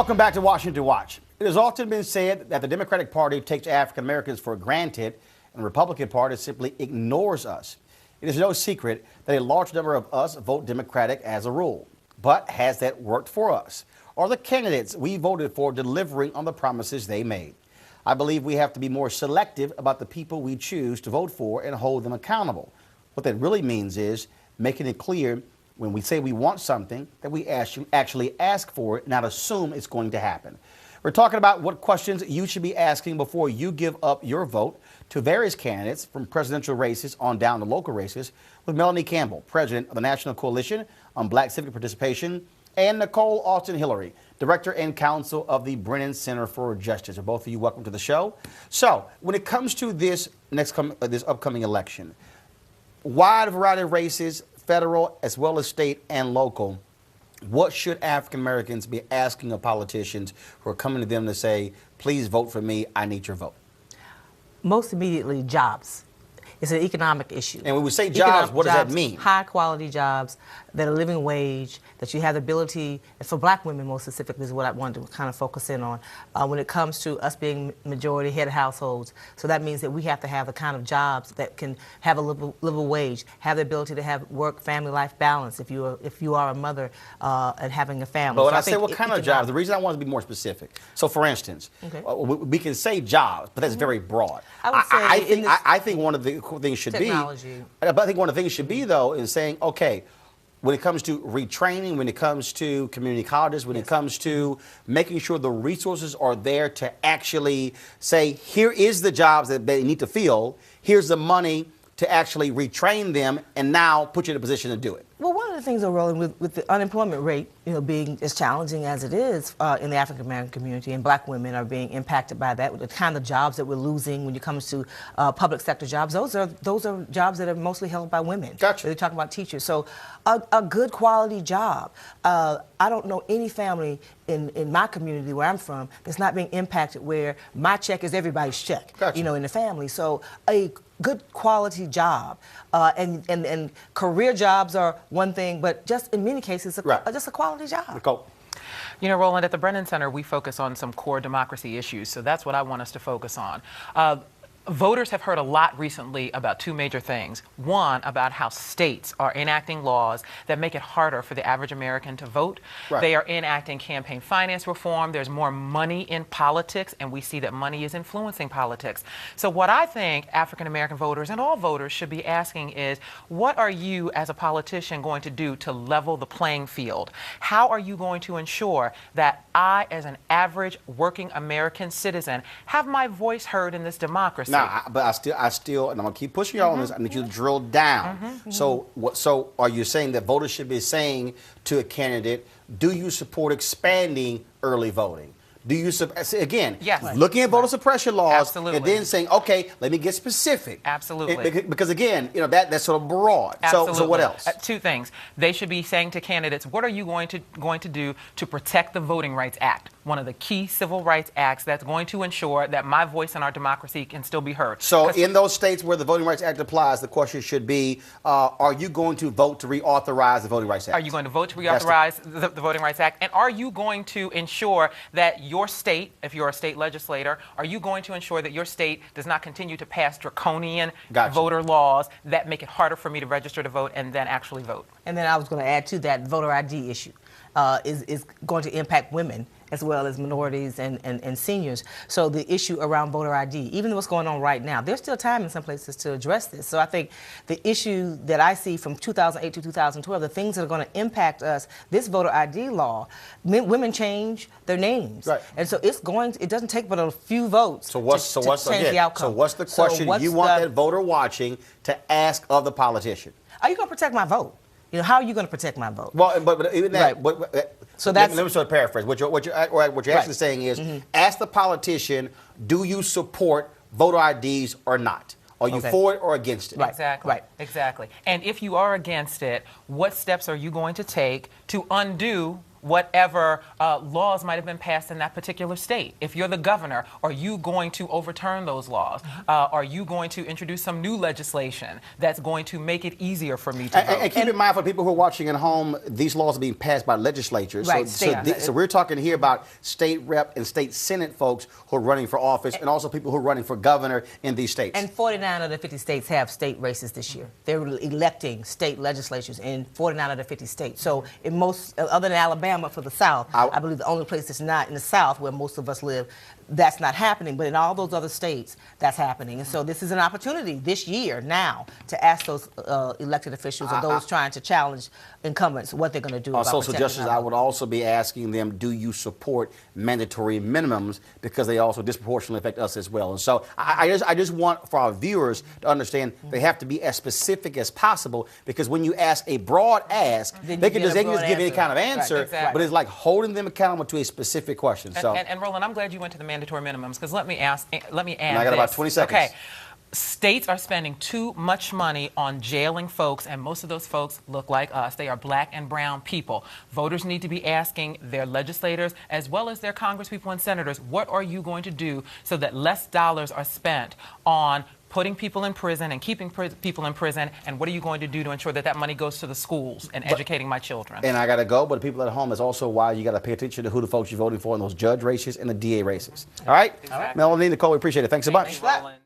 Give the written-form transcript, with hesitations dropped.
Welcome back to Washington Watch. It has often been said that the Democratic Party takes African Americans for granted and the Republican Party simply ignores us. It is no secret that a large number of us vote Democratic as a rule. But has that worked for us? Are the candidates we voted for delivering on the promises they made? I believe we have to be more selective about the people we choose to vote for and hold them accountable. What that really means is making it clear when we say we want something that we actually ask for it, not assume it's going to happen. We're talking about what questions you should be asking before you give up your vote to various candidates from presidential races on down to local races with Melanie Campbell, president of the National Coalition on Black Civic Participation, and Nicole Austin-Hilery, director and counsel of the Brennan Center for Justice. And both of you, welcome to the show. So when it comes to this upcoming election, wide variety of races, federal as well as state and local, what should African Americans be asking of politicians who are coming to them to say, please vote for me, I need your vote? Most immediately, jobs. It's an economic issue. And when we say jobs, what does that mean? High quality jobs that are living wage, that you have the ability, and for black women more specifically is what I wanted to kind of focus in on when it comes to us being majority head of households. So that means that we have to have the kind of jobs that can have a livable wage, have the ability to have work, family, life balance if you are a mother and having a family. But when I say what kind of jobs, the reason I want to be more specific. So for instance, we can say jobs, but that's very broad. I think one of the things should technology. I think one of the things should be, though, is saying, okay, when it comes to retraining, when it comes to community colleges, when it comes to making sure the resources are there to actually say, here is the jobs that they need to fill, here's the money to actually retrain them and now put you in a position to do it. Well, one of the things, Roland, with the unemployment rate, being as challenging as it is in the African American community, and black women are being impacted by that, with the kind of jobs that we're losing when it comes to public sector jobs, those are jobs that are mostly held by women. Gotcha. They're talking about teachers. So a good quality job. I don't know any family in my community where I'm from that's not being impacted where my check is everybody's check, gotcha. In the family. So a good quality job and career jobs are one thing, but just in many cases, just a quality job. Nicole. Roland, at the Brennan Center, we focus on some core democracy issues, so that's what I want us to focus on. Voters have heard a lot recently about two major things. One, about how states are enacting laws that make it harder for the average American to vote. Right. They are enacting campaign finance reform. There's more money in politics, and we see that money is influencing politics. So what I think African American voters and all voters should be asking is, what are you as a politician going to do to level the playing field? How are you going to ensure that I, as an average working American citizen, have my voice heard in this democracy? Now, but I still, and I'm gonna keep pushing you on this. I need you to drill down. So are you saying that voters should be saying to a candidate, do you support expanding early voting? Do you again? Yes. Looking at voter suppression laws, Absolutely. and then saying, okay, let me get specific. Absolutely. Because again, that's sort of broad. Absolutely. So what else? Two things. They should be saying to candidates, what are you going to do to protect the Voting Rights Act, one of the key civil rights acts that's going to ensure that my voice in our democracy can still be heard. So in those states where the Voting Rights Act applies, the question should be, are you going to vote to reauthorize the Voting Rights Act? Are you going to vote to reauthorize the Voting Rights Act? And are you going to ensure that your state, if you're a state legislator, are you going to ensure that your state does not continue to pass draconian voter laws that make it harder for me to register to vote and then actually vote? And then I was going to add to that, voter ID issue is going to impact women as well as minorities and seniors. So the issue around voter ID, even what's going on right now, there's still time in some places to address this. So I think the issue that I see from 2008 to 2012, the things that are going to impact us, this voter ID law, women change their names. Right. And so it doesn't take but a few votes to change the outcome. So what's the question you want that voter watching to ask of the politician? Are you going to protect my vote? How are you going to protect my vote? Well, but even that, so that's, let me sort of paraphrase. What you're actually saying is, ask the politician, do you support voter IDs or not? Are you for it or against it? Right. Exactly. Right. Exactly. And if you are against it, what steps are you going to take to undo whatever laws might have been passed in that particular state. If you're the governor, are you going to overturn those laws? Are you going to introduce some new legislation that's going to make it easier for me to vote? And keep in mind, for people who are watching at home, these laws are being passed by legislatures. Right, So we're talking here about state rep and state senate folks who are running for office, and also people who are running for governor in these states. And 49 of the 50 states have state races this year. They're electing state legislatures in 49 of the 50 states. So in most, other than Alabama for the South, I believe the only place that's not in the South where most of us live, that's not happening. But in all those other states, that's happening. And so this is an opportunity this year now to ask those elected officials or those trying to challenge incumbents what they're going to do about social justice. I would also be asking them, do you support mandatory minimums, because they also disproportionately affect us as well. And so I just want for our viewers to understand they have to be as specific as possible, because when you ask a broad ask, they can just give any kind of answer, Right, exactly. but it's like holding them accountable to a specific question. And Roland, I'm glad you went to the mandatory minimums, because let me add I got about 20 seconds. Okay. States are spending too much money on jailing folks, and most of those folks look like us. They are black and brown people. Voters need to be asking their legislators as well as their congresspeople and senators, what are you going to do so that less dollars are spent on putting people in prison and keeping people in prison, and what are you going to do to ensure that that money goes to the schools and educating my children? And I got to go, but the people at home, that's also why you got to pay attention to who the folks you're voting for in those judge races and the DA races. All right? Exactly. Melanie, Nicole, we appreciate it. Thanks so much. Thanks, Roland.